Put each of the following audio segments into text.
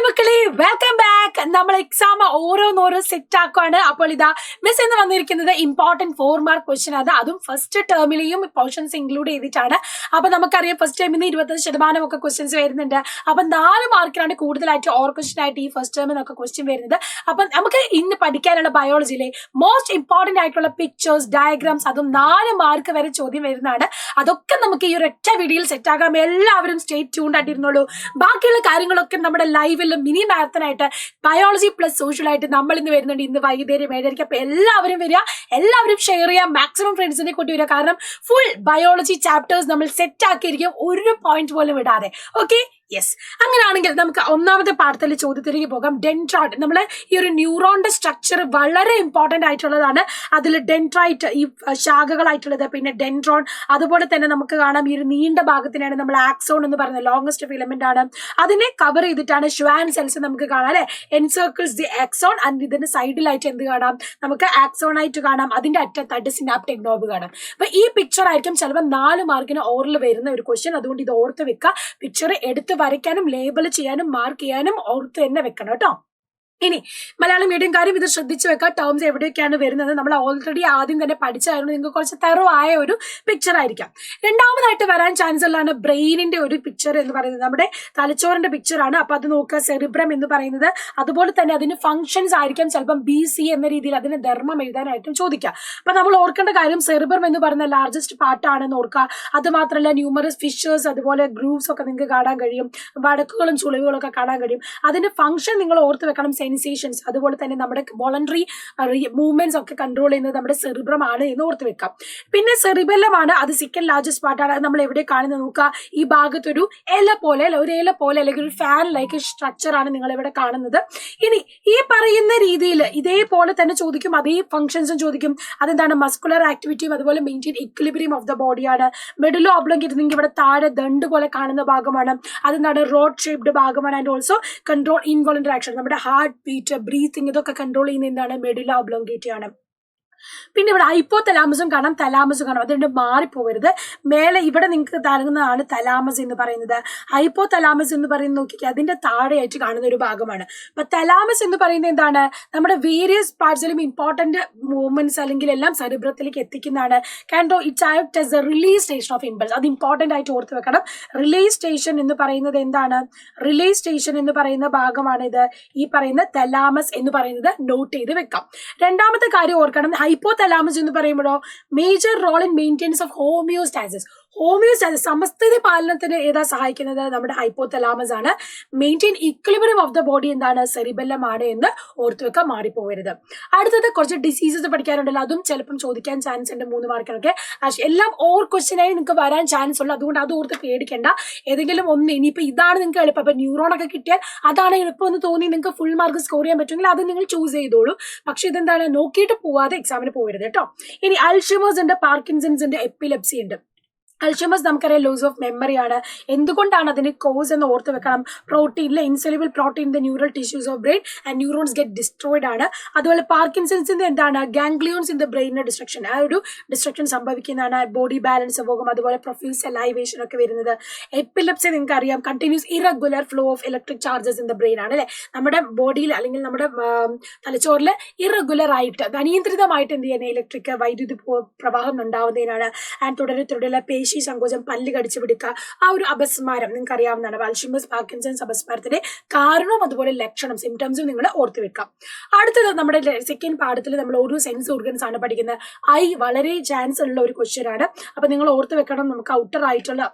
മക്കളെ welcome back. നമ്മൾ exam ഓരോന്നോരോ set ആക്കുവാണ്. അപ്പോൾ ഇതാ മിസ് എന്ന് വന്നിരിക്കുന്നത് ഇമ്പോർട്ടന്റ് 4 മാർക്ക് ക്വസ്റ്റ്യൻ ആണ്. അതും ഫസ്റ്റ് ടേമിലെയും പോർഷൻസ് ഇൻക്ലൂഡ് ചെയ്തിട്ടാണ്. അപ്പൊ നമുക്കറിയാം ഫസ്റ്റ് ടൈമിൽ 25% ഒക്കെ ക്വസ്റ്റ്യൻസ് വരുന്നുണ്ട്. അപ്പൊ 4 മാർക്കിലാണ് കൂടുതലായിട്ട് ഓർ ക്വസ്റ്റ്യൻ ആയിട്ട് ഈ ഫസ്റ്റ് ടേമിൽ നിന്നൊക്കെ ക്വസ്റ്റ്യൻ വരുന്നത്. അപ്പൊ നമുക്ക് ഇന്ന് പഠിക്കാനുള്ള ബയോളജിയിലെ മോസ്റ്റ് ഇമ്പോർട്ടന്റ് ആയിട്ടുള്ള പിക്ചേഴ്സ്, ഡയഗ്രാംസ്, അതും 4 മാർക്ക് വരെ ചോദ്യം വരുന്നതാണ്. അതൊക്കെ നമുക്ക് ഈ ഒരു ഒറ്റ വീഡിയോയിൽ സെറ്റ് ആകാം. എല്ലാവരും സ്റ്റേ ട്യൂൺഡ് ആയിട്ടിരുന്നോളൂ. ബാക്കിയുള്ള കാര്യങ്ങളൊക്കെ നമ്മുടെ ലൈവിലും മിനി മാരത്തൺ ആയിട്ട് ബയോളജി പ്ലസ് സോഷ്യൽ ആയിട്ട് നമ്മൾ ഇന്ന് വരുന്നുണ്ട്. ഇന്ന് വൈകുന്നേരം 7:30. അപ്പൊ എല്ലാവരും വരിക, എല്ലാവരും ഷെയർ ചെയ്യാം, മാക്സിമം ഫ്രണ്ട്സിനെ കൂട്ടി വരിക. കാരണം ഫുൾ ബയോളജി ചാപ്റ്റേഴ്സ് നമ്മൾ സെറ്റ് ആക്കിയിരിക്കും, ഒരു പോയിന്റ് പോലും വിടാതെ. Okay, yes. അങ്ങനെയാണെങ്കിൽ നമുക്ക് ഒന്നാമത്തെ പാഠത്തിലെ ചോദ്യത്തിലേക്ക് പോകാം. ഡെൻഡ്രൈറ്റ്, നമ്മളെ ഈ ഒരു ന്യൂറോണിന്റെ സ്ട്രക്ചർ വളരെ ഇമ്പോർട്ടന്റ് ആയിട്ടുള്ളതാണ്. അതിൽ ഡെൻഡ്രൈറ്റ്, ഈ ശാഖകളായിട്ടുള്ളത്, പിന്നെ ഡെൻഡ്രോൺ, അതുപോലെ തന്നെ നമുക്ക് കാണാം ഈ ഒരു നീണ്ട ഭാഗത്തിനാണ് നമ്മൾ ആക്സോൺ എന്ന് പറയുന്നത്, ലോങ്സ്റ്റ് ഫിലമെന്റ് ആണ്. അതിനെ കവർ ചെയ്തിട്ടാണ് ഷ്വാൻ സെൽസ് നമുക്ക് കാണാം അല്ലെ. എൻസർക്കിൾസ് ദി ആക്സോൺ ആൻഡ് ഇതിന്റെ സൈഡിലായിട്ട് എന്ത് കാണാം, നമുക്ക് ആക്സോൺ ആയിട്ട് കാണാം. അതിന്റെ അറ്റത്തായിട്ട് സിനാപ്റ്റിക് നോബ് കാണാം. അപ്പൊ ഈ പിക്ചർ ആയിരിക്കും ചിലപ്പോൾ 4 മാർക്കിന് ഓറിൽ വരുന്ന ഒരു ക്വസ്റ്റ്യൻ. അതുകൊണ്ട് ഇത് ഓർത്ത് വെക്കുക. പിക്ചർ എടുത്ത് വരയ്ക്കാനും ലേബൽ ചെയ്യാനും മാർക്ക് ചെയ്യാനും ഓർത്ത് തന്നെ വെക്കണം കേട്ടോ. ഇനി മലയാളം മീഡിയം കാര്യം ഇത് ശ്രദ്ധിച്ചു വെക്കുക. ടേംസ് എവിടെയൊക്കെയാണ് വരുന്നത് നമ്മൾ ഓൾറെഡി ആദ്യം തന്നെ പഠിച്ചായിരുന്നു. നിങ്ങൾക്ക് കുറച്ച് തെറവായ ഒരു പിക്ചർ ആയിരിക്കാം. രണ്ടാമതായിട്ട് വരാൻ ചാൻസ് ഉള്ളതാണ് ബ്രെയിനിന്റെ ഒരു പിക്ചർ എന്ന് പറയുന്നത്. നമ്മുടെ തലച്ചോറിന്റെ പിക്ചർ ആണ്. അപ്പൊ അത് നോക്കുക, സെറിബ്രം എന്ന് പറയുന്നത്. അതുപോലെ തന്നെ അതിന് ഫംഗ്ഷൻസ് ആയിരിക്കാം ചിലപ്പം BC എന്ന രീതിയിൽ അതിന് ധർമ്മം എഴുതാനായിട്ടും ചോദിക്കുക. അപ്പൊ നമ്മൾ ഓർക്കേണ്ട കാര്യം സെറിബ്രം എന്ന് പറയുന്ന ലാർജസ്റ്റ് പാർട്ടാണെന്ന് ഓർക്കുക. അത് മാത്രമല്ല ന്യൂമറസ് ഫിഷേഴ്സ്, അതുപോലെ ഗ്രൂവ്സ് ഒക്കെ നിങ്ങൾക്ക് കാണാൻ കഴിയും, വടക്കുകളും ചുളിവുകളും ഒക്കെ കാണാൻ കഴിയും. അതിന്റെ ഫംഗ്ഷൻ നിങ്ങൾ ഓർത്ത് വെക്കണം. സെൻസേഷൻസ്, അതുപോലെ തന്നെ നമ്മുടെ വോളണ്ടറി മൂവ്മെന്റ്സ് ഒക്കെ കൺട്രോൾ ചെയ്യുന്നത് നമ്മുടെ സെറിബ്രം ആണ് എന്ന് ഓർത്ത് വെക്കാം. പിന്നെ സെറിബെല്ലം ആണ്, അത് സെക്കൻഡ് ലാർജസ്റ്റ് പാർട്ടാണ്. അത് നമ്മൾ എവിടെ കാണുന്നത് നോക്കുക. ഈ ഭാഗത്തൊരു ഇല പോലെ അല്ലെങ്കിൽ ഒരു ഫാൻ ലൈക്ക് സ്ട്രക്ചർ ആണ് നിങ്ങൾ ഇവിടെ കാണുന്നത്. ഇനി ഈ പറയുന്ന രീതിയിൽ ഇതേപോലെ തന്നെ ചോദിക്കും, അതേ ഫംഗ്ഷൻസും ചോദിക്കും. അതെന്താണ്, മസ്കുലർ ആക്ടിവിറ്റിയും അതുപോലെ മെയിൻറ്റെയിൻ ഇക്വിലിബ്രിയം ഓഫ് ദ ബോഡിയാണ്. മെഡുലോ ഒബ്ലോങ്ക് ഇരുന്നെങ്കിൽ ഇവിടെ താഴെ ദണ്ട് പോലെ കാണുന്ന ഭാഗമാണ്. അതെന്താണ്, റോഡ് ഷേപ്ഡ് ഭാഗമാണ്. And also control involuntary action, നമ്മുടെ ഹാർട്ട് ബീറ്റ്, ബ്രീത്തിങ്, ഇതൊക്കെ കൺട്രോൾ ചെയ്യുന്ന എന്താണ്, മെഡുല ഒബ്ലോങ്കേറ്റ ആണ്. പിന്നെ ഇവിടെ ഹൈപ്പോ തലാമസും കാണാം, തലാമസും കാണാം. അതുകൊണ്ട് മാറിപ്പോവരുത്. മേലെ ഇവിടെ നിങ്ങൾക്ക് നൽകുന്നതാണ് തലാമസ് എന്ന് പറയുന്നത്. ഹൈപ്പോ തലാമസ് എന്ന് പറയുന്നത് നോക്കിക്കുക, അതിന്റെ താഴെയായിട്ട് കാണുന്ന ഒരു ഭാഗമാണ്. അപ്പൊ തലാമസ് എന്ന് പറയുന്നത് എന്താണ്, നമ്മുടെ വേരിയസ് പാർട്സിലും ഇമ്പോർട്ടന്റ് മൂവ്മെന്റ്സ് അല്ലെങ്കിൽ എല്ലാം സെറിബ്രത്തിലേക്ക് എത്തിക്കുന്നതാണ്. കാൻഡോ its act as a release station of impulse. അത് ഇമ്പോർട്ടന്റ് ആയിട്ട് ഓർത്ത് വെക്കണം. റിലീസ് സ്റ്റേഷൻ എന്ന് പറയുന്നത് എന്താണ്, റിലീസ് സ്റ്റേഷൻ എന്ന് പറയുന്ന ഭാഗമാണ് ഇത്. ഈ പറയുന്ന തലാമസ് എന്ന് പറയുന്നത് നോട്ട് ചെയ്ത് വെക്കാം. രണ്ടാമത്തെ കാര്യം ഓർക്കണം, ഹൈപ്പോ തലാമസ് എന്ന് പറയുമ്പോഴോ major role in maintenance of homeostasis. Homeostasis, സമസ്ഥിതി പാലനത്തിന് ഏതാ സഹായിക്കുന്നത്, നമ്മുടെ ഹൈപ്പോ തലാമസ് ആണ്. Maintain equilibrium of the body എന്താണ്, സെറിബെല്ലം ആണ് എന്ന് ഓർത്ത് വെക്കാൻ മാറിപ്പോവരുത്. അടുത്തത് കുറച്ച് ഡിസീസസ് പഠിക്കാനുണ്ടല്ലോ, അതും ചിലപ്പം ചോദിക്കാൻ ചാൻസ് ഉണ്ട് 3 മാർക്കിനൊക്കെ. എല്ലാം ഓർ ക്വസ്റ്റ്യൻ ആയി നിങ്ങൾക്ക് വരാൻ ചാൻസ് ഉള്ളൂ. അതുകൊണ്ട് അത് ഓർത്ത് പേടിക്കേണ്ട. ഏതെങ്കിലും ഒന്ന്, ഇനിയിപ്പോൾ ഇതാണ് നിങ്ങൾക്ക് എളുപ്പം, ഇപ്പൊ ന്യൂറോൺ ഒക്കെ കിട്ടിയാൽ അതാണ് എളുപ്പം എന്ന് തോന്നി നിങ്ങൾക്ക് ഫുൾ മാർക്ക് സ്കോർ ചെയ്യാൻ പറ്റുമെങ്കിൽ അത് നിങ്ങൾ ചൂസ് ചെയ്തോളൂ. പക്ഷെ ഇതെന്താണ്, നോക്കിയിട്ട് പോവാതെ എക്സാമിന് പോകരുത് കേട്ടോ. ഇനി അൽഷിമേഴ്സ് ഉണ്ട്, പാർക്കിൻസൺസ് ഉണ്ട്, എപ്പിലെപ്സി ഉണ്ട്. അൽഷിമേഴ്സ് നമുക്കറിയാം ലോസ് ഓഫ് മെമ്മറി ആണ്. എന്തുകൊണ്ടാണ് അതിന് കോസ് എന്ന് ഓർത്ത് വെക്കണം. പ്രോട്ടീനിലെ insoluble protein the neural tissues of brain and neurons get destroyed ആണ്. അതുപോലെ പാർക്കിൻസൺസിന്റെ എന്താണ്, ഗാംഗ്ലിയോൺസ് ഇൻ ദ ബ്രെയിനിന്റെ ഡിസ്ട്രക്ഷൻ, ആ ഒരു ഡിസ്ട്രക്ഷൻ സംഭവിക്കുന്നതാണ്. ബോഡി ബാലൻസ് പോകും, അതുപോലെ പ്രൊഫ്യൂസ് സലൈവേഷൻ ഒക്കെ വരുന്നത്. എപ്പിലെപ്സി നിങ്ങൾക്ക് അറിയാം, continuous irregular flow of electric charges in the brain ആണ് അല്ലെ. നമ്മുടെ ബോഡിയിൽ അല്ലെങ്കിൽ നമ്മുടെ തലച്ചോറിൽ ഇറഗുലർ ആയിട്ട് അനിയന്ത്രിതമായിട്ട് എന്ത് ചെയ്യുന്നത്, ഇലക്ട്രിക് വൈദ്യുതി പ്രവാഹം ഉണ്ടാവുന്നതിനാണ്. ആൻഡ് തുടരെ സങ്കോചം, പല്ല് കടിച്ചു പിടിക്കുക, ആ ഒരു അപസ്മാരം നിങ്ങൾക്ക് അറിയാവുന്നതാണ്. അൽഷിമേഴ്സ്, പാർക്കിൻസൺസ് അപസ്മാരത്തിന്റെ കാരണവും അതുപോലെ ലക്ഷണം, സിംറ്റംസും നിങ്ങൾ ഓർത്ത് വെക്കാം. അടുത്തത് നമ്മുടെ സെക്കൻഡ് പാഠത്തിൽ നമ്മൾ ഓരോ സെൻസ് ഓർഗൻസ് ആണ് പഠിക്കുന്നത്. വളരെ ചാൻസ് ഉള്ള ഒരു ക്വസ്റ്റ്യൻ ആണ്. അപ്പൊ നിങ്ങൾ ഓർത്ത് വെക്കണം. നമുക്ക് ഔട്ടർ ആയിട്ടുള്ള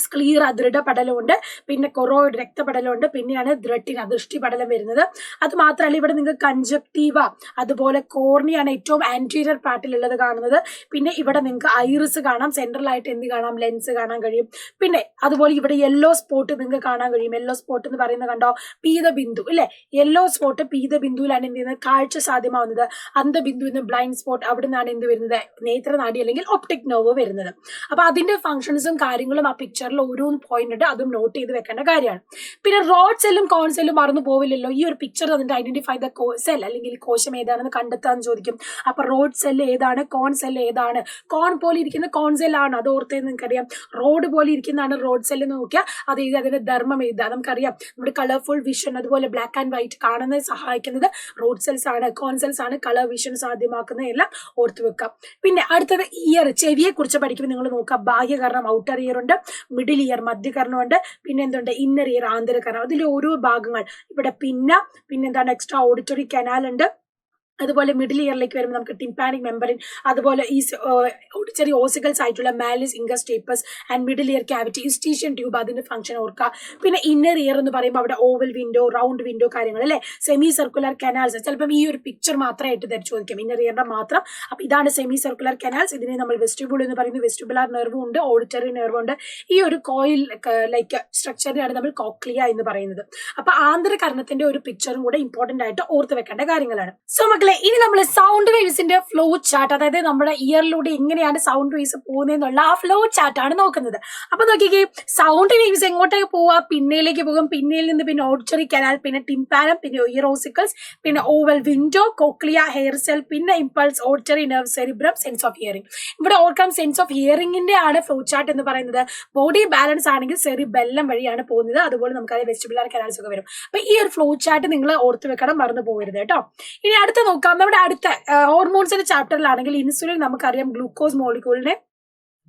സ്ക്ലീറ, ദൃഢപടലമുണ്ട്, പിന്നെ കൊറോയിഡ്, രക്തപടലമുണ്ട്, പിന്നെയാണ് ദ്രട്ടിന, ദൃഷ്ടിപടലം വരുന്നത്. അത് മാത്രമല്ല ഇവിടെ നിങ്ങൾക്ക് കൺജക്റ്റീവ, അതുപോലെ കോർണിയാണ് ഏറ്റവും ആന്റീരിയർ പാർട്ടിലുള്ളത് കാണുന്നത്. പിന്നെ ഇവിടെ നിങ്ങൾക്ക് ഐറിസ് കാണാം, സെൻട്രൽ ആയിട്ട് എന്ത് കാണാം, ലെൻസ് കാണാൻ കഴിയും. പിന്നെ അതുപോലെ ഇവിടെ യെല്ലോ സ്പോട്ട് നിങ്ങൾക്ക് കാണാൻ കഴിയും. യെല്ലോ സ്പോട്ട് എന്ന് പറയുന്നത് കണ്ടോ, പീതബിന്ദു അല്ലെ. യെല്ലോ സ്പോട്ട് പീതബിന്ദുവിലാണ് എന്ത് ചെയ്യുന്നത്, കാഴ്ച സാധ്യമാവുന്നത്. അന്ധബിന്ദു എന്ന് ബ്ലൈൻഡ് സ്പോട്ട്, അവിടെ നിന്നാണ് എന്ത് വരുന്നത്, നേത്രനാടി അല്ലെങ്കിൽ ഒപ്റ്റിക് നെർവ് വരുന്നത്. അപ്പൊ അതിന്റെ ഫംഗ്ഷൻസും കാര്യങ്ങളും ആ പിക്ചർ പിക്ചറിൽ ഓരോന്ന് പോയിന്റ് ഉണ്ട്, അതും നോട്ട് ചെയ്ത് വെക്കേണ്ട കാര്യമാണ്. പിന്നെ റോഡ് സെല്ലും കോൺ സെല്ലും മറന്നു പോവില്ലല്ലോ. ഈ ഒരു പിക്ചർ തന്നിട്ട് ഐഡന്റിഫൈ ദ സെൽ അല്ലെങ്കിൽ കോശം ഏതാണെന്ന് കണ്ടെത്താന്ന് ചോദിക്കും. അപ്പൊ റോഡ് സെൽ ഏതാണ്, കോൺ സെൽ ഏതാണ്? കോൺ പോലെ ഇരിക്കുന്ന കോൺ സെൽ ആണ്, അത് ഓർത്തേ നിങ്ങൾക്കറിയാം. റോഡ് പോലെ ഇരിക്കുന്നതാണ് റോഡ് സെൽ എന്ന് നോക്കിയാൽ അത് എഴുതി അതിന്റെ ധർമ്മം എഴുതുക. നമുക്കറിയാം നമ്മുടെ കളർഫുൾ വിഷൻ അതുപോലെ ബ്ലാക്ക് ആൻഡ് വൈറ്റ് കാണുന്നത് സഹായിക്കുന്നത് റോഡ് സെൽസ് ആണ്. കോൺ സെൽസ് ആണ് കളർ വിഷൻ സാധ്യമാക്കുന്നത്. എല്ലാം ഓർത്തു വെക്കാം. പിന്നെ അടുത്തത് ഇയർ, ചെവിയെ കുറിച്ച് പഠിക്കുമ്പോൾ നിങ്ങൾ നോക്കാം. ബാഹ്യകർണം ഔട്ടർ ഇയർ ഉണ്ട്, മിഡിൽ ഇയർ മധ്യകർണമുണ്ട്, പിന്നെ എന്തുണ്ട് ഇന്നർ ഇയർ ആന്തരകർണം. അതിൽ ഓരോ ഭാഗങ്ങൾ ഇവിടെ പിന്നെന്താണ് എക്സ്ട്രാ ഓഡിറ്ററി കനാൽ ഉണ്ട്. അതുപോലെ മിഡിൽ ഇയറിലേക്ക് വരുമ്പോൾ നമുക്ക് ടിംപാനിക് മെമ്പറിൻ, അതുപോലെ ഈ ഓഡിറ്ററി ഓസിക്കൽസ് ആയിട്ടുള്ള malleus incus stapes and middle ear cavity, eustachian tube, അതിന്റെ ഫംഗ്ഷൻ ഓർക്കുക. പിന്നെ ഇന്നർ ഇയർ എന്ന് പറയുമ്പോൾ അവിടെ ഓവൽ വിൻഡോ, റൗണ്ട് വിൻഡോ കാര്യങ്ങൾ അല്ലെ. സെമി സർക്കുലർ കനാൽസ് ചിലപ്പം ഈ ഒരു പിക്ചർ മാത്രമായിട്ട് ചോദിക്കും, ഇന്നർ ഇയറിന്റെ മാത്രം. അപ്പൊ ഇതാണ് സെമി സർക്കുലർ കനാൽസ്. ഇതിനെ നമ്മൾ വെസ്റ്റിബ്യൂൾ എന്ന് പറയുന്നത്. വെസ്റ്റിബുലാർ നെർവും ഉണ്ട്, ഓഡിറ്ററി നെർവും ഉണ്ട്. ഈ ഒരു കോയിൽ ലൈക്ക് സ്ട്രക്ചറിനാണ് നമ്മൾ കോക്ലിയ എന്ന് പറയുന്നത്. അപ്പൊ ആന്തരകർണത്തിന്റെ ഒരു പിക്ചറും കൂടെ ഇമ്പോർട്ടന്റ് ആയിട്ട് ഓർത്ത് വെക്കേണ്ട കാര്യങ്ങളാണ്. സോ മക്കളെ, ഇനി നമ്മൾ സൗണ്ട് വേവ്സിന്റെ ഫ്ലോ ചാർട്ട്, അതായത് നമ്മുടെ ഇയറിലൂടെ എങ്ങനെയാണ് സൗണ്ട് വേവ്സ് പോകുന്നതെന്നുള്ള ആ ഫ്ലോ ചാർട്ട് ആണ് നോക്കുന്നത്. അപ്പൊ നോക്കിക്കേ, സൗണ്ട് വേവ്സ് എങ്ങോട്ടേക്ക് പോവാ? പിന്നയിലേക്ക് പോകും. പിന്നയിൽ നിന്ന് പിന്നെ ഓഡിറ്ററി കനാൽ, പിന്നെ ടിംപാനം, പിന്നെ ഇയർ ഓസിക്കൽസ്, പിന്നെ oval window, cochlea, hair cell, പിന്നെ impulse, auditory nerve, cerebrum, sense of hearing. ഇവിടെ ഓർക്കാം, സെൻസ് ഓഫ് ഹിയറിംഗിന്റെ ആണ് ഫ്ലോ ചാർട്ട് എന്ന് പറയുന്നത്. ബോഡി ബാലൻസ് ആണെങ്കിൽ സെറിബെല്ലം വഴിയാണ് പോകുന്നത്. അതുപോലെ നമുക്ക് വെസ്റ്റിബുലാർ കനാൽസ് ഒക്കെ വരും. അപ്പൊ ഈ ഒരു ഫ്ലോ ചാർട്ട് നിങ്ങൾ ഓർത്ത് വെക്കണം, മറന്നു പോകരുത് കേട്ടോ. ഇനി അടുത്ത നോക്കാം, നമ്മുടെ അടുത്ത ഹോർമോൺസിന്റെ ചാപ്റ്ററിലാണെങ്കിൽ ഇൻസുലിൻ നമുക്കറിയാം ഗ്ലൂക്കോസ് മോളിക്യൂളിനെ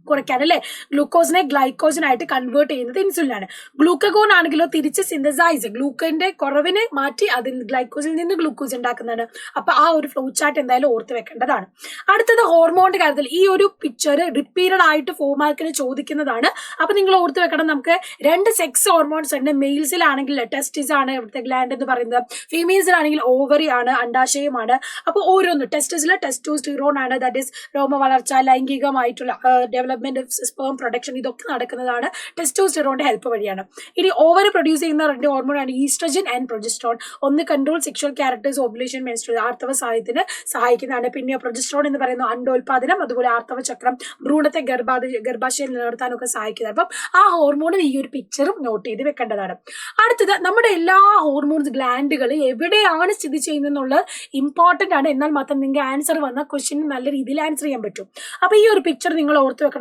കുറയ്ക്കാൻ അല്ലെ, ഗ്ലൂക്കോസിനെ ഗ്ലൈക്കോജനായിട്ട് കൺവേർട്ട് ചെയ്യുന്നത് ഇൻസുലിൻ ആണ്. ഗ്ലൂക്കഗോൺ ആണെങ്കിലോ തിരിച്ച് സിന്തസൈസ്, ഗ്ലൂക്കോന്റെ കുറവിനെ മാറ്റി അതിൽ ഗ്ലൈക്കോസിൽ നിന്ന് ഗ്ലൂക്കോസ് ഉണ്ടാക്കുന്നതാണ്. അപ്പൊ ആ ഒരു ഫ്ലോ ചാർട്ട് എന്തായാലും ഓർത്ത് വെക്കേണ്ടതാണ്. അടുത്തത് ഹോർമോണിന്റെ കാര്യത്തിൽ ഈ ഒരു പിക്ചർ റിപ്പീറ്റഡ് ആയിട്ട് 4 മാർക്കിന് ചോദിക്കുന്നതാണ്. അപ്പൊ നിങ്ങൾ ഓർത്ത് വെക്കണം, നമുക്ക് 2 സെക്സ് ഹോർമോൺസ് ഉണ്ട്. മെയിൽസിലാണെങ്കിൽ ടെസ്റ്റിസ് ആണ് ഇവിടുത്തെ ഗ്ലാൻഡ് എന്ന് പറയുന്നത്, ഫീമെയിൽസിലാണെങ്കിൽ ഓവറി ആണ്, അണ്ടാശയമാണ്. അപ്പൊ ഓരോന്ന് ടെസ്റ്റിസിൽ ടെസ്റ്റോസ്റ്റിറോൺ ആണ്, ദാറ്റ് ഈസ് രോമ വളർച്ച, ലൈംഗികമായിട്ടുള്ള ഡെവലപ്മെന്റ് ഓഫ് സ്പേം പ്രൊഡക്ഷൻ, ഇതൊക്കെ നടക്കുന്നതാണ് ടെസ്റ്റോസ്റ്റിറോണിന്റെ ഹെൽപ്പ് വഴിയാണ്. ഇനി ഓവർ പ്രൊഡ്യൂസ് ചെയ്യുന്ന 2 ഹോർമോണാണ് ഈസ്ട്രജൻ ആൻഡ് പ്രൊജസ്ട്രോൺ. ഒന്ന് control sexual characters, ovulation, menstrual, ആർത്തവ സഹായത്തിന് സഹായിക്കുന്നതാണ്. പിന്നെ പ്രൊജസ്ട്രോൺ എന്ന് പറയുന്ന അണ്ടോൽപാദനം, അതുപോലെ ആർത്തവ ചക്രം, ഭ്രൂണത്തെ ഗർഭാശയം നിലനിർത്താനൊക്കെ സഹായിക്കുന്നത്. അപ്പം ആ ഹോർമോണും ഈ ഒരു പിക്ചറും നോട്ട് ചെയ്ത് വെക്കേണ്ടതാണ്. അടുത്തത് നമ്മുടെ എല്ലാ ഹോർമോൺസ് ഗ്ലാൻഡുകൾ എവിടെയാണ് സ്ഥിതി ചെയ്യുന്നത് ഇമ്പോർട്ടന്റ് ആണ്. എന്നാൽ മാത്രം നിങ്ങൾക്ക് ആൻസർ വന്ന ക്വസ്റ്റ്യൻ നല്ല രീതിയിൽ ആൻസർ ചെയ്യാൻ പറ്റും. അപ്പൊ ഈ ഒരു പിക്ചർ നിങ്ങൾ ഓർത്ത് വെക്കണം.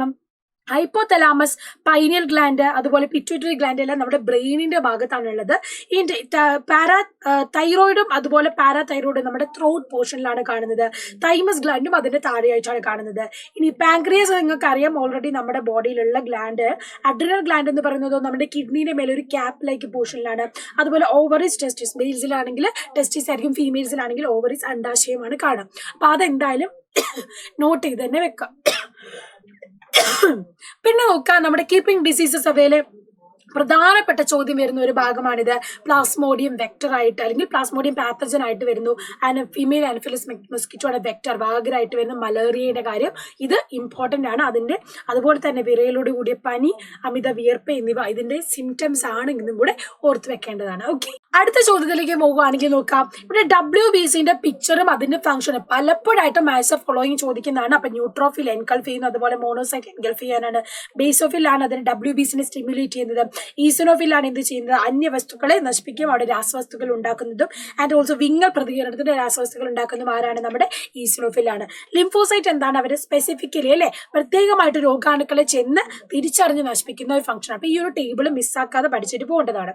ഹൈപ്പോതലാമസ്, പൈനിയൽ ഗ്ലാൻഡ്, അതുപോലെ പിറ്റ്യൂട്ടറി ഗ്ലാൻഡ് എല്ലാം നമ്മുടെ ബ്രെയിനിന്റെ ഭാഗത്താണുള്ളത്. ഈ തൈറോയിഡും അതുപോലെ പാരാതൈറോയിഡും നമ്മുടെ ത്രോട്ട് പോർഷനിലാണ് കാണുന്നത്. തൈമസ് ഗ്ലാൻഡും അതിന്റെ താഴെയായിട്ടാണ് കാണുന്നത്. ഇനി പാൻക്രിയാസ് നിങ്ങൾക്ക് അറിയാം ഓൾറെഡി നമ്മുടെ ബോഡിയിലുള്ള ഗ്ലാൻഡ്. അഡ്രിനൽ ഗ്ലാൻഡ് എന്ന് പറയുന്നത് നമ്മുടെ കിഡ്നിയുടെ മേലെ ഒരു ക്യാപ് ലൈക്ക് പോർഷനിലാണ്. അതുപോലെ ഓവറിസ്, ടെസ്റ്റിസ്, മെയിൽസിലാണെങ്കിൽ ടെസ്റ്റിസ് ആയിരിക്കും, ഫീമെയിൽസിലാണെങ്കിൽ ഓവറിസ് അണ്ടാശയമാണ് കാണാം. അപ്പൊ അതെന്തായാലും നോട്ട് ചെയ്ത് തന്നെ വെക്കാം. പിന്നെ നോക്കാം, നമ്മുടെ കീപ്പിംഗ് ഡിസീസസ് അവയിലെ പ്രധാനപ്പെട്ട ചോദ്യം വരുന്ന ഒരു ഭാഗമാണിത്. പ്ലാസ്മോഡിയം വെക്ടർ ആയിട്ട് അല്ലെങ്കിൽ പ്ലാസ്മോഡിയം പാത്തജൻ ആയിട്ട് വരുന്നു. ഫീമെയിൽ ആനഫിലസ് മൊസ്കിറ്റോ ആണ് വെക്ടർ, വാഗരായിട്ട് വരുന്ന മലേറിയയുടെ കാര്യം. ഇത് ഇമ്പോർട്ടന്റ് ആണ്. അതുപോലെ തന്നെ വിറയലോട് കൂടിയ പനി, അമിത വിയർപ്പ് എന്നിവ ഇതിന്റെ സിംറ്റംസ് ആണ്, ഇന്നും കൂടെ ഓർത്ത് വെക്കേണ്ടതാണ്. ഓക്കെ, അടുത്ത ചോദ്യത്തിലേക്ക് പോകുകയാണെങ്കിൽ നോക്കാം. ഇവിടെ WBCന്റെ പിക്ചറും അതിന്റെ ഫംഗ്ഷനും പലപ്പോഴായിട്ട് മാച്ച് ഓഫ് ഫോളോയിങ് ചോദിക്കുന്നതാണ്. അപ്പൊ ന്യൂട്രോഫിൽ എൻഗൾഫ് ചെയ്യുന്നു, അതുപോലെ മോണോസൈറ്റ് എൻഗൾഫ് ചെയ്യാനാണ്. ബേസോഫിൽ ആണ് അതിന് WBCനെ സ്റ്റിമുലേറ്റ് ചെയ്യുന്നത്. ഈസനോഫിൽ ആണ് എന്ത് ചെയ്യുന്നത്? അന്യവസ്തുക്കളെ നശിപ്പിക്കും, അവിടെ രാസവസ്തുക്കൾ ഉണ്ടാക്കുന്നതും. ആൻഡ് ഓൾസോ വിങ്ങൽ പ്രതികരണത്തിന്റെ രാസവസ്തുക്കൾ ഉണ്ടാക്കുന്നതും ആരാണ്? നമ്മുടെ ഈസനോഫിലാണ്. ലിംഫോസൈറ്റ് എന്താണ്? അവരെ സ്പെസിഫിക്കലി അല്ലെ പ്രത്യേകമായിട്ട് രോഗാണുക്കളെ ചെന്ന് തിരിച്ചറിഞ്ഞ് നശിപ്പിക്കുന്ന ഒരു ഫംഗ്ഷൻ. അപ്പൊ ഈ ഒരു ടേബിൾ മിസ്സാക്കാതെ പഠിച്ചിട്ട് പോകേണ്ടതാണ്.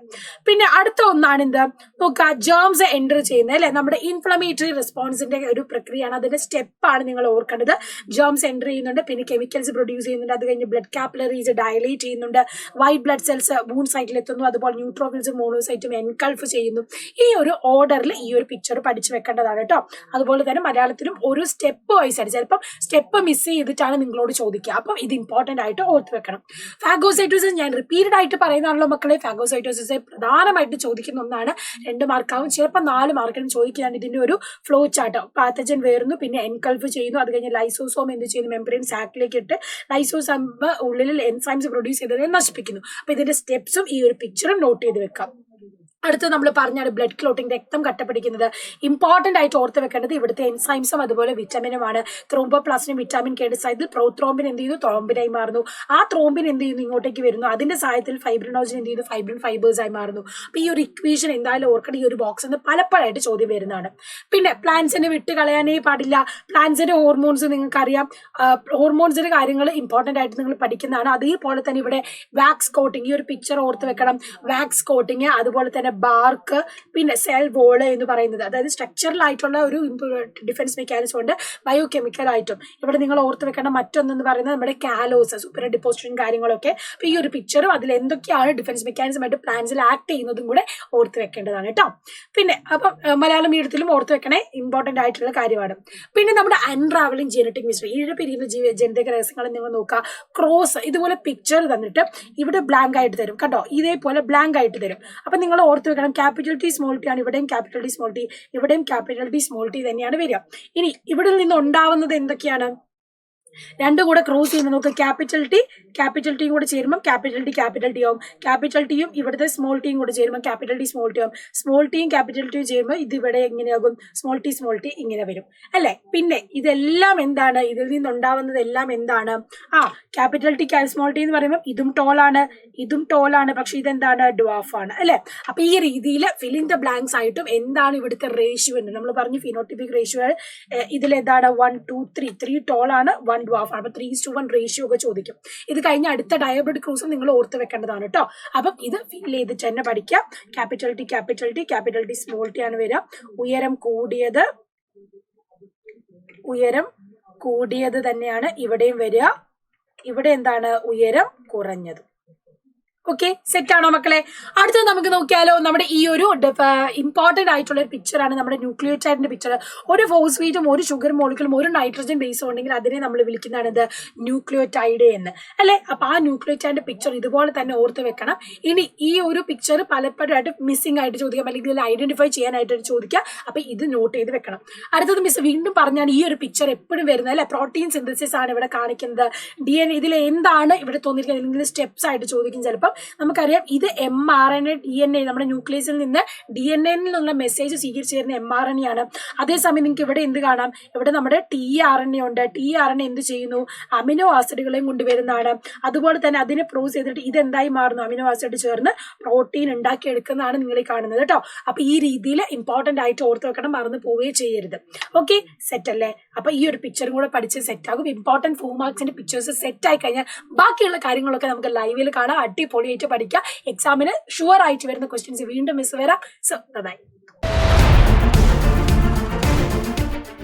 പിന്നെ അടുത്ത ഒന്നാണ് എന്ത് നോക്കുക, ജേംസ് എൻറ്റർ ചെയ്യുന്നത് അല്ലെ. നമ്മുടെ ഇൻഫ്ലമേറ്ററി റെസ്പോൺസിന്റെ ഒരു പ്രക്രിയയാണ്, അതിന്റെ സ്റ്റെപ്പാണ് നിങ്ങൾ ഓർക്കേണ്ടത്. ജേംസ് എൻറ്റർ ചെയ്യുന്നുണ്ട്, പിന്നെ കെമിക്കൽസ് പ്രൊഡ്യൂസ് ചെയ്യുന്നുണ്ട്, അത് കഴിഞ്ഞ് ബ്ലഡ് കാപ്പിലറീസ് ഡയലേറ്റ് ചെയ്യുന്നുണ്ട്, വൈറ്റ് ബ്ലഡ് സെൽസ് വൂണ്ട് സൈറ്റിൽ എത്തുന്നു, അതുപോലെ ന്യൂട്രോഫിൽസും മോണോസൈറ്റും എൻകൾഫ് ചെയ്യുന്നു. ഈ ഒരു ഓർഡറിൽ ഈ ഒരു പിക്ചർ പഠിച്ചു വെക്കേണ്ടതാണ് കേട്ടോ. അതുപോലെ തന്നെ മലയാളത്തിലും ഒരു സ്റ്റെപ്പ് വൈസ് ആയിട്ട്, ചിലപ്പം സ്റ്റെപ്പ് മിസ് ചെയ്തിട്ടാണ് നിങ്ങളോട് ചോദിക്കുക. അപ്പം ഇത് ഇമ്പോർട്ടന്റ് ആയിട്ട് ഓർത്ത് വെക്കണം. ഫാഗോസൈറ്റോസിസ് ഞാൻ റിപ്പീറ്റഡ് ആയിട്ട് പറയുന്നതാണല്ലോ മക്കളെ. ഫാഗോസൈറ്റോസിസ് പ്രധാനമായിട്ട് ചോദിക്കുന്ന ഒന്നാണ്. 2 മാർക്കാവും, ചിലപ്പോൾ 4 മാർക്കിനും ചോദിക്കുകയാണ്. ഇതിന്റെ ഒരു ഫ്ലോ ചാർട്ട്. പാത്തജൻ വേറുന്നു, പിന്നെ എൻകൾഫ് ചെയ്യുന്നു, അത് കഴിഞ്ഞ് ലൈസോസോം എന്ത് ചെയ്യുന്നു? മെംബ്രെയിൻ സാക്കിലേക്ക് ഇട്ട് ലൈസോസോം ഉള്ളിൽ എൻസൈംസ് പ്രൊഡ്യൂസ് ചെയ്തതിനെ നശിപ്പിക്കുന്നു. അപ്പൊ ഇതിന്റെ സ്റ്റെപ്സും ഈ ഒരു പിക്ചറും നോട്ട് ചെയ്ത് വെക്കാം. അടുത്ത് നമ്മൾ പറഞ്ഞാണ് ബ്ലഡ് ക്ലോട്ടിംഗ്, രക്തം കട്ടപിടിക്കുന്നത്. ഇമ്പോർട്ടന്റ് ആയിട്ട് ഓർത്ത് വെക്കേണ്ടത് ഇവിടുത്തെ എൻസൈംസും അതുപോലെ വിറ്റാമിനുമാണ്. ത്രോംബോപ്ലാസ്റ്റിനും വിറ്റാമിൻ കെയുടെ സഹായത്തിൽ പ്രോത്രോംബിൻ എന്ത് ചെയ്യുന്നു, ത്രോംബിനായി മാറുന്നു. ആ ത്രോംബിൻ എന്ത് ചെയ്യുന്നു, ഇങ്ങോട്ടേക്ക് വരുന്നു. അതിന്റെ സഹായത്തിൽ ഫൈബ്രിനോജൻ എന്ത് ചെയ്യുന്നു, ഫൈബ്രിൻ ഫൈബേഴ്സ് ആയി മാറുന്നു. അപ്പൊ ഈ ഒരു ഇക്വേഷൻ എന്തായാലും ഓർക്കണം. ഈ ഒരു ബോക്സിൽ നിന്ന് പലപ്പോഴായിട്ട് ചോദ്യം വരുന്നതാണ്. പിന്നെ പ്ലാന്റ്സിനെ വിട്ട് കളയാനേ പാടില്ല. പ്ലാന്റ്സിന്റെ ഹോർമോൺസ് നിങ്ങൾക്കറിയാം. ഹോർമോൺസിന്റെ കാര്യങ്ങൾ ഇമ്പോർട്ടന്റ് ആയിട്ട് നിങ്ങൾ പഠിക്കുന്നതാണ്. അതേപോലെ തന്നെ ഇവിടെ വാക്സ് കോട്ടിങ്, ഈ ഒരു പിക്ചർ ഓർത്ത് വെക്കണം. വാക്സ് കോട്ടിങ്, അതുപോലെ തന്നെ ബാർക്ക്, പിന്നെ സെൽ വോള് എന്ന് പറയുന്നത്, അതായത് സ്ട്രക്ചറൽ ആയിട്ടുള്ള ഒരു ഡിഫൻസ് മെക്കാനിസം ഉണ്ട്. ബയോ കെമിക്കൽ ആയിട്ടും ഇവിടെ നിങ്ങൾ ഓർത്ത് വെക്കണം. മറ്റൊന്നെന്ന് പറയുന്നത് നമ്മുടെ കാലോസ്, സൂപ്പർ ഡിപ്പോസിഷൻ കാര്യങ്ങളൊക്കെ. അപ്പൊ ഈ ഒരു പിക്ചറും അതിൽ എന്തൊക്കെയാണ് ഡിഫൻസ് മെക്കാനിസം ആയിട്ട് പ്ലാന്റ്സിൽ ആക്ട് ചെയ്യുന്നതും കൂടെ ഓർത്ത് വെക്കേണ്ടതാണ് കേട്ടോ. പിന്നെ അപ്പം മലയാളം മീഡിയത്തിലും ഓർത്ത് വെക്കണേ, ഇമ്പോർട്ടന്റ് ആയിട്ടുള്ള കാര്യമാണ്. പിന്നെ നമ്മുടെ അൺട്രാവലിംഗ് ജെനറ്റിക് മിസ്റ്ററി, പിരിയുന്ന ജനിതക രഹസ്യങ്ങൾ നിങ്ങൾ നോക്കുക. ക്രോസ് ഇതുപോലെ പിക്ചർ തന്നിട്ട് ഇവിടെ ബ്ലാങ്ക് ആയിട്ട് തരും കേട്ടോ, ഇതേപോലെ ബ്ലാങ്ക് ആയിട്ട് തരും. അപ്പൊ നിങ്ങൾ ഓർത്ത് വെക്കണം, ക്യാപിറ്റൽ ടി സ്മോൾ ടി ആണ്, ഇവിടെയും ക്യാപിറ്റൽ ടി സ്മോൾ ടി, ഇവിടെയും ക്യാപിറ്റൽ ടി സ്മോൾ ടി തന്നെയാണ് വരിക. ഇനി ഇവിടെ നിന്ന് ഉണ്ടാവുന്നത് എന്തൊക്കെയാണ്, രണ്ടും കൂടെ ക്രോസ് ചെയ്യുമ്പോൾ നമുക്ക് ക്യാപിറ്റൽ ടിയും കൂടെ ചേരുമ്പോൾ ക്യാപിറ്റൽ ടി ആവും. ക്യാപിറ്റൽ ടിയും ഇവിടുത്തെ സ്മോൾ ടിയും കൂടെ ചേരുമ്പോൾ ക്യാപിറ്റൽ ടി സ്മോൾ ടി ആവും. സ്മോൾ ടിയും ക്യാപിറ്റൽ ടിയും ചേരുമ്പോൾ ഇത് ഇവിടെ എങ്ങനെയാകും, സ്മോൾ ടി ഇങ്ങനെ വരും അല്ലെ. പിന്നെ ഇതെല്ലാം എന്താണ്, ഇതിൽ നിന്നുണ്ടാവുന്നത് എല്ലാം എന്താണ്, ക്യാപിറ്റൽ ടി സ്മോൾ ടി എന്ന് പറയുമ്പോൾ ഇതും ടോളാണ്, പക്ഷെ ഇതെന്താണ്, ഡ്വാഫ് ആണ് അല്ലെ. അപ്പൊ ഈ രീതിയിൽ ഫിൽ ഇൻ ദ ബ്ലാങ്ക്സ് ആയിട്ടും എന്താണ് ഇവിടുത്തെ റേഷ്യോ ഉണ്ട്. നമ്മൾ പറഞ്ഞു ഫിനോട്ടിപ്പിക് റേഷ്യോ ഇതിൽ എന്താണ് 1 2 3 ടോളാണ്, 1 ഡ്വാഫ് ആണ്. അപ്പൊ 3:1 റേഷ്യോ ഒക്കെ ചോദിക്കും. ഇത് കഴിഞ്ഞ അടുത്ത ഡയബറ്റിക് ക്രൂസും നിങ്ങൾ ഓർത്ത് വെക്കേണ്ടതാണ് കേട്ടോ. അപ്പം ഇത് ഫിൽ ചെയ്തിട്ട് തന്നെ പഠിക്കാം. ക്യാപിറ്റൽ ടി സ്മോൾ ടി ആണ് വരിക. ഉയരം കൂടിയത് തന്നെയാണ് ഇവിടെയും വരിക. ഇവിടെ എന്താണ്, ഉയരം കുറഞ്ഞത്. ഓക്കെ, സെറ്റ് ആണോ മക്കളെ? അടുത്തത് നമുക്ക് നോക്കിയാലോ. നമ്മുടെ ഈ ഒരു ഇമ്പോർട്ടന്റ് ആയിട്ടുള്ള ഒരു പിക്ചറാണ് നമ്മുടെ ന്യൂക്ലിയോടൈഡിന്റെ പിക്ചർ. ഒരു ഫോസ്ഫേറ്റും ഒരു ഷുഗർ മോളിക്യൂളും ഒരു നൈട്രജൻ ബേസും ഉണ്ടെങ്കിൽ അതിനെ നമ്മൾ വിളിക്കുന്നതാണ് ഇത് ന്യൂക്ലിയോടൈഡ് എന്ന് അല്ലെ. അപ്പൊ ആ ന്യൂക്ലിയോടൈഡിന്റെ പിക്ചർ ഇതുപോലെ തന്നെ ഓർത്ത് വെക്കണം. ഇനി ഈ ഒരു പിക്ചർ പലപ്പോഴായിട്ട് മിസ്സിംഗ് ആയിട്ട് ചോദിക്കാം, അല്ലെങ്കിൽ ഇതിൽ ഐഡന്റിഫൈ ചെയ്യാനായിട്ട് ചോദിക്കാം. അപ്പൊ ഇത് നോട്ട് ചെയ്ത് വെക്കണം. അടുത്തത് മിസ് വീണ്ടും പറഞ്ഞാൽ ഈ ഒരു പിക്ചർ എപ്പോഴും വരുന്നത് അല്ലെ, പ്രോട്ടീൻ സിന്തസിസ് ആണ് ഇവിടെ കാണിക്കുന്നത്. DNA ഇതിൽ എന്താണ് ഇവിടെ തോന്നിയിരിക്കുന്നത്, അല്ലെങ്കിൽ സ്റ്റെപ്സ് ആയിട്ട് ചോദിക്കും ചിലപ്പോൾ. നമുക്കറിയാം ഇത് mRNA DNA, നമ്മുടെ ന്യൂക്ലിയസിൽ നിന്ന് DNA നിന്നുള്ള മെസ്സേജ് സ്വീകരിച്ചു തരുന്ന mRNA ആണ്. അതേസമയം നിങ്ങൾക്ക് ഇവിടെ എന്ത് കാണാം, ഇവിടെ നമ്മുടെ tRNA ഉണ്ട്. tRNA എന്ത് ചെയ്യുന്നു, അമിനോ ആസിഡുകളെയും കൊണ്ടുവരുന്നതാണ്. അതുപോലെ തന്നെ അതിനെ പ്രോസസ് ചെയ്തിട്ട് ഇത് എന്തായി മാറുന്നു, അമിനോ ആസിഡ് ചേർന്ന് പ്രോട്ടീൻ ഉണ്ടാക്കി എടുക്കുന്നതാണ് നിങ്ങൾ ഈ കാണുന്നത് കേട്ടോ. അപ്പൊ ഈ രീതിയിൽ ഇമ്പോർട്ടന്റ് ആയിട്ട് ഓർത്ത് വെക്കണം, മറന്നു പോവുകയും ചെയ്യരുത്. ഓക്കെ, സെറ്റ് അല്ലേ? അപ്പൊ ഈ ഒരു പിക്ചറും കൂടെ പഠിച്ച് സെറ്റ് ആകും. ഇമ്പോർട്ടന്റ് 4 മാർക്സിന്റെ പിക്ചേഴ്സ് സെറ്റ് ആയി കഴിഞ്ഞാൽ ബാക്കിയുള്ള കാര്യങ്ങളൊക്കെ നമുക്ക് ലൈവിൽ കാണാം. അടിപൊളിയായിട്ട് പഠിക്കാം. എക്സാമിന് ഷുവർ ആയിട്ട് വരുന്ന ക്വസ്റ്റ്യൻസ് വീണ്ടും മിസ് വരാം. So by.